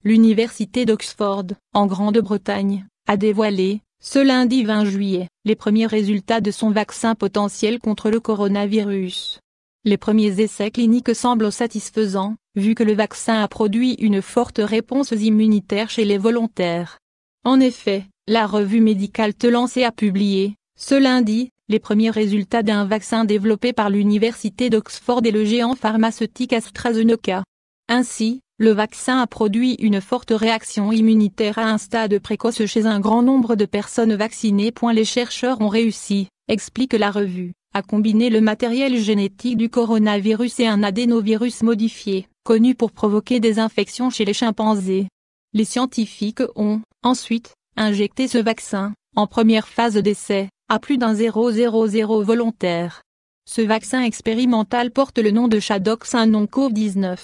l'université d'Oxford, en Grande-Bretagne, a dévoilé, ce lundi 20 juillet, les premiers résultats de son vaccin potentiel contre le coronavirus. Les premiers essais cliniques semblent satisfaisants, vu que le vaccin a produit une forte réponse immunitaire chez les volontaires. En effet, la revue médicale The Lancet a publié, ce lundi, les premiers résultats d'un vaccin développé par l'université d'Oxford et le géant pharmaceutique AstraZeneca. Ainsi, le vaccin a produit une forte réaction immunitaire à un stade précoce chez un grand nombre de personnes vaccinées. Les chercheurs ont réussi, explique la revue, à combiner le matériel génétique du coronavirus et un adénovirus modifié, connu pour provoquer des infections chez les chimpanzés. Les scientifiques ont, ensuite, injecté ce vaccin, en première phase d'essai, à plus d'1,000 volontaires. Ce vaccin expérimental porte le nom de Chadox, un nom Covid-19.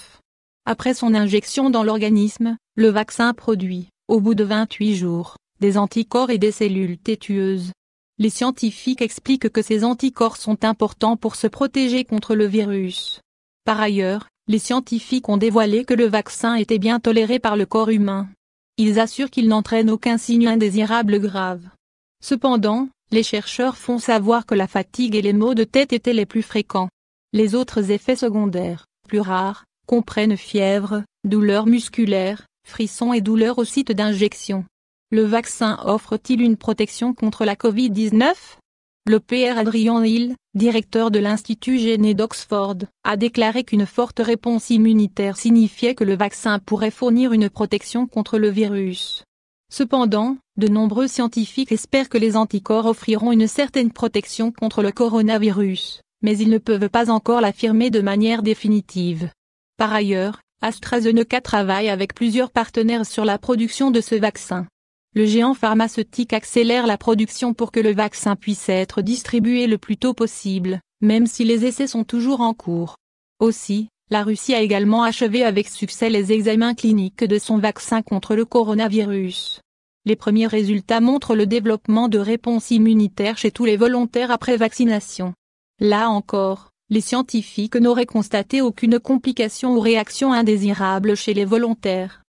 Après son injection dans l'organisme, le vaccin produit, au bout de 28 jours, des anticorps et des cellules têtueuses. Les scientifiques expliquent que ces anticorps sont importants pour se protéger contre le virus. Par ailleurs, les scientifiques ont dévoilé que le vaccin était bien toléré par le corps humain. Ils assurent qu'il n'entraîne aucun signe indésirable grave. Cependant, les chercheurs font savoir que la fatigue et les maux de tête étaient les plus fréquents. Les autres effets secondaires, plus rares, comprennent fièvre, douleurs musculaires, frissons et douleurs au site d'injection. Le vaccin offre-t-il une protection contre la Covid-19 ? Le Pr Adrian Hill, directeur de l'Institut Jenner d'Oxford, a déclaré qu'une forte réponse immunitaire signifiait que le vaccin pourrait fournir une protection contre le virus. Cependant, de nombreux scientifiques espèrent que les anticorps offriront une certaine protection contre le coronavirus, mais ils ne peuvent pas encore l'affirmer de manière définitive. Par ailleurs, AstraZeneca travaille avec plusieurs partenaires sur la production de ce vaccin. Le géant pharmaceutique accélère la production pour que le vaccin puisse être distribué le plus tôt possible, même si les essais sont toujours en cours. Aussi, la Russie a également achevé avec succès les examens cliniques de son vaccin contre le coronavirus. Les premiers résultats montrent le développement de réponses immunitaires chez tous les volontaires après vaccination. Là encore, les scientifiques n'auraient constaté aucune complication ou réaction indésirable chez les volontaires.